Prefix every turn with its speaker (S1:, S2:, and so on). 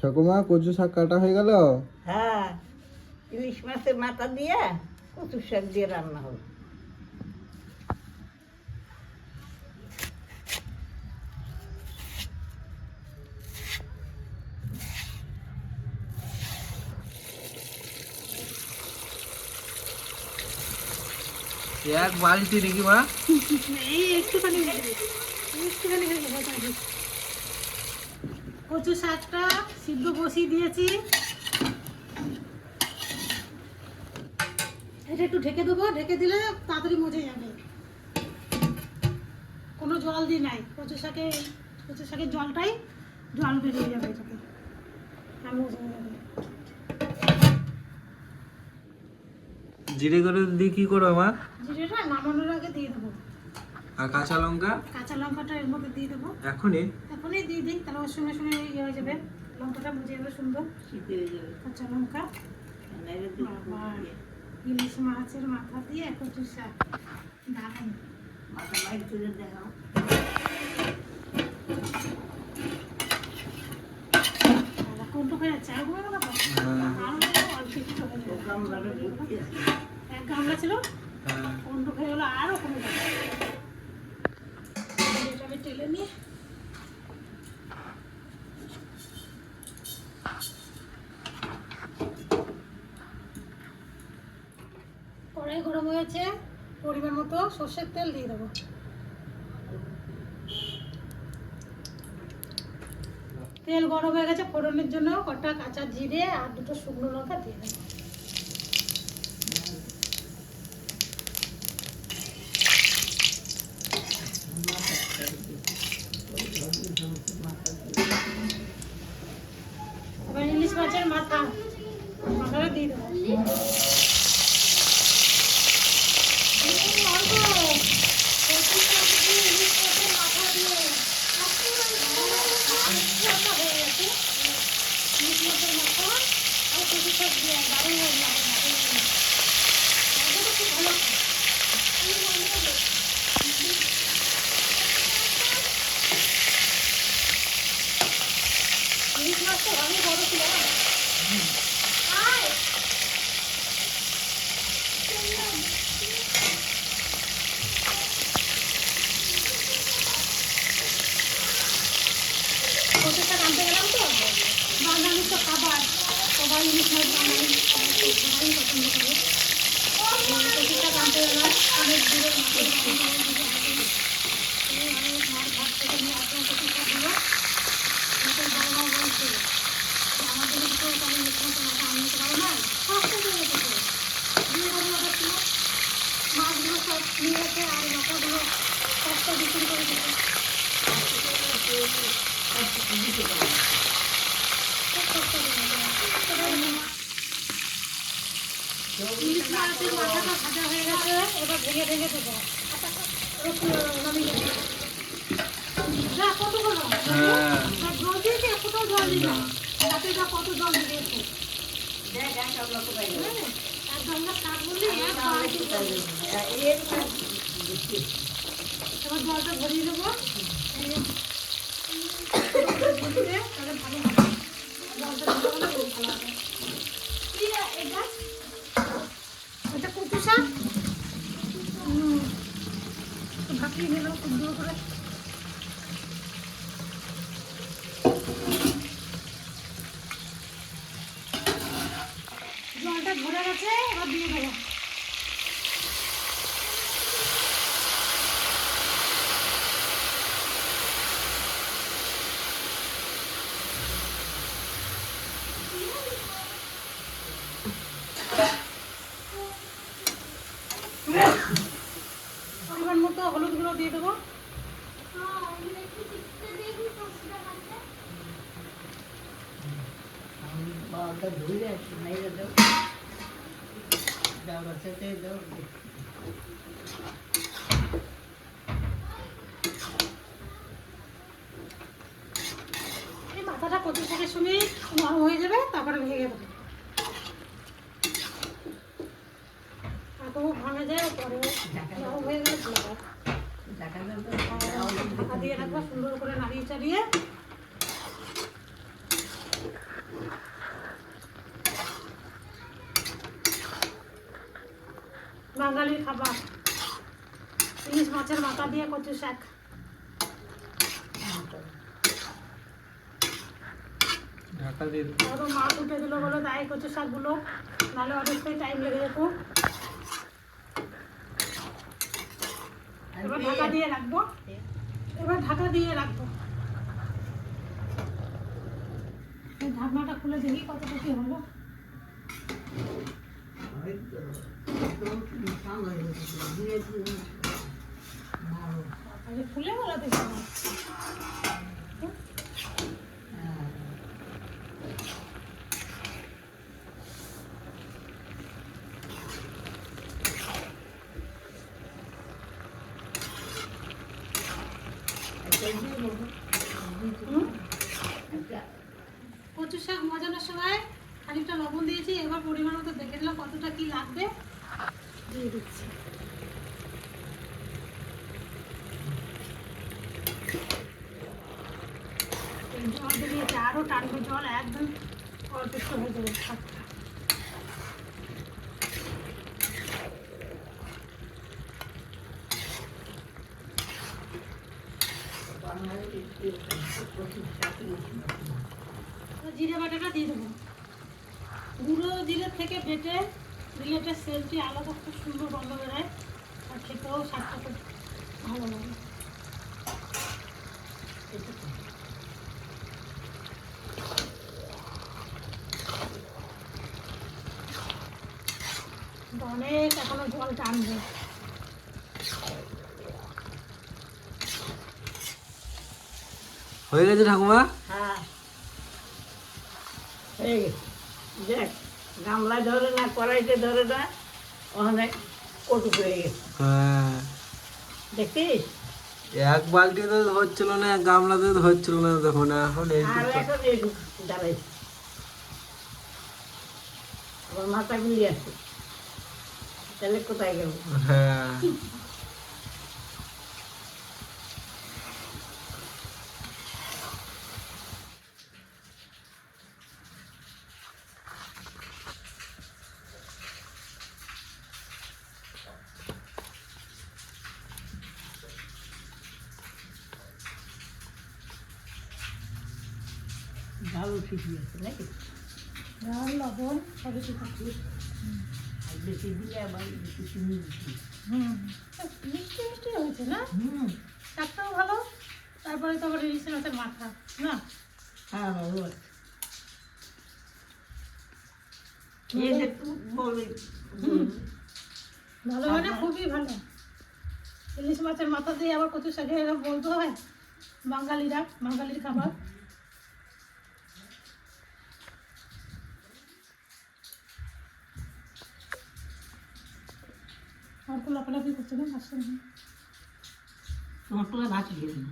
S1: ঠাকুমা কচু শাক কাটা হয়ে গেল?
S2: হ্যাঁ, ইলিশ মাছের মাথা দিয়ে কচু শাক দিয়ে রান্না হবে।
S1: এক বালতি নাকি মা?
S3: এই একটুখানি কচু শাকটা সিদ্ধ বসিয়ে দিয়েছি। এটা একটু ঢেকে দেবো, ঢেকে দিলে তাড়াতাড়ি মজে যাবে। কোনো জল দিই নাই, কচু শাকের জলটাই জল বেরিয়ে যাবে, এটাকে আর মজে যাবে।
S1: জিরে করে দিয়ে কি করবে মা?
S3: জিরেটা নামানোর আগে দিয়ে দেবো।
S1: আর কাঁচা লঙ্কা?
S3: কাঁচা লঙ্কাটা এর মধ্যে দিয়ে দেবো।
S1: এখনই
S3: দিয়ে দিই, তাহলে ওর সঙ্গে সঙ্গে ইয়ে হয়ে যাবে, লঙ্কাটা মজে যাবে সুন্দর।
S2: শীতে হয়ে যাবে।
S3: কাঁচা লঙ্কা,
S2: নাইলে দুধ
S3: আবার ইলিশ মাছের মাথা দিয়ে কচু শাক, দারুণ।
S2: মাথা বাইর করে দেখাও।
S3: কোনটুকু হয়ে যাচ্ছে? আর ঘুরে গেল তো? আরো অল্প একটু হয়ে যাবে।
S2: গামলাটা ভর্তি আছে।
S3: এক গামলা ছিল,
S1: হ্যাঁ।
S3: কোনটুকু হয়ে গেলো, আরও কমে যাবে। এটা আমি টেলে নিয়ে কড়াই গরম হয়েছে, পরিমাণ মতো সর্ষের তেল দিয়ে দেবো। তেল গরম হয়ে গেছে, ফোড়নের জন্য কটা কাঁচা জিরে আর দুটো শুকনো লঙ্কা দিয়ে দেবো। এবার ইলিশ মাছের মাথাটা দিয়ে দেবো। ইলিশ মাছটা ভালো বড় ছিল না? কচু শাক আনতে গেলাম তো, বাঙালির তো খাবার, সবাই ইলিশ মাছ বাঙালি সবাই পছন্দ করে। কচু শাক আনতে গেলাম, অনেক দূরে মাছের মাছ ভাত থেকে নিয়ে আসলাম কচু শাকগুলো। আমাদের বড় মা বলছে আমাদের তো তাহলে ইলিশ মাছের মাথা আনতে পারো না, কষ্ট করে রেখেছে দিয়ে বলে ওদের ছিল মাছগুলো সব নিয়ে গেছে আর মাথাগুলো সবটা বিক্রি করে দিচ্ছে। ইলিশ মাছের মাথাটা ভাজা হয়ে গেছে, এবার ভেঙে ভেঙে দেবো। যা কত বলো জল দিয়েছে, কোথাও জল দিই না, রাতে যা কত জল দিয়েছে। আর জলটা শাক বললি এবার জলটা ভরিয়ে দেবো। তাহলে ভালো হবে, জলটা ভালো হবে। এটা কচু শাক ভাপিয়ে নিলাম সুন্দর করে। জলটা ভরে গেছে, এবার দিয়ে দেবো। পরিমাণ মতো হলুদ গুঁড়ো দিয়ে দেবো।
S2: বাবাটা ধুয়ে আসছে, নাইলে দাও। দাও বাচ্চাতে দাও।
S3: এই মাথাটা কচু শাকের সঙ্গে নরম হয়ে যাবে, তারপরে ভেঙে দেবো। খুব ভাঙা যায়, পরে নরম হয়ে গেলে ভালো হয়। ঢাকা দিয়ে রাখবো সুন্দর করে নাড়িয়ে চাড়িয়ে। খাবার, ইলিশ মাছের মাথা দিয়ে কচু শাক।
S1: ঢাকা দিয়ে দিই।
S3: আরও মাছ উঠে দিল বলে তাই কচু শাকগুলো, নাহলে অনেকটাই টাইম লেগে যেত। এবার ঢাকা দিয়ে রাখবো, এবার ঢাকা দিয়ে রাখবো। এই ঢাকনাটা খুলে দেখি কতটা কি হলো। আরে ফুলে গেল দেখি। কচু শাক মজানোর সময় খানিকটা লবণ দিয়েছি, এবার পরিমাণ মতো দেখে দিলাম কতটা কি লাগবে, দিয়ে দিচ্ছি। জল দিয়েছি, আরো টানবে জল, একদম অল্প একটু হয়ে যাবে শাকটা। জিরে বাটাটা দিয়ে দেবো। গুঁড়ো জিরে থেকে বেটে দিলে একটা সেন্টটি আলাদা, খুব সুন্দর গন্ধ বেরোয়, আর খেতেও শাকটা খুব ভালো লাগে। অনেক এখনো জল টানবে।
S1: হয়ে গেছে ঠাকুমা?
S2: হ্যাঁ, এই দেখ, গামলায় ধরে না, কড়াইতে ধরে না, ওখানে কটু হয়ে গেছে,
S1: হ্যাঁ,
S2: দেখছিস?
S1: এক বালতিতে ধরছিল না, এক গামলাতে ধরছিল না, দেখো না এখন
S2: আর
S1: এইটুকু।
S2: এখন এইটুকু দাঁড়াইছে, আবার মাথা গুলি আছে, তাহলে কোথায় গেল?
S1: হ্যাঁ,
S2: ভালো ঠিকই আছে নাকি?
S3: ঝাল লবণ সবই ঠিক আছে।
S2: আর বেশি দিলে আবার বেশি চিনি দিচ্ছি।
S3: মিষ্টি মিষ্টি হয়েছে না,
S2: হুম,
S3: শাকটাও ভালো। তারপরে তো আবার ইলিশ মাছের মাথা না,
S2: হ্যাঁ ভালো আছে। খেয়ে দেখ তো, বলবি।
S3: ভালো মানে খুবই ভালো। ইলিশ মাছের মাথা দিয়ে আবার কচু শাকে এরকম বলতে হয়, বাঙালিরা, বাঙালির খাবার। আর তো লাফালাফি করছে না, আসছে না।
S2: তোমার তোলা ভাত খেয়ে না।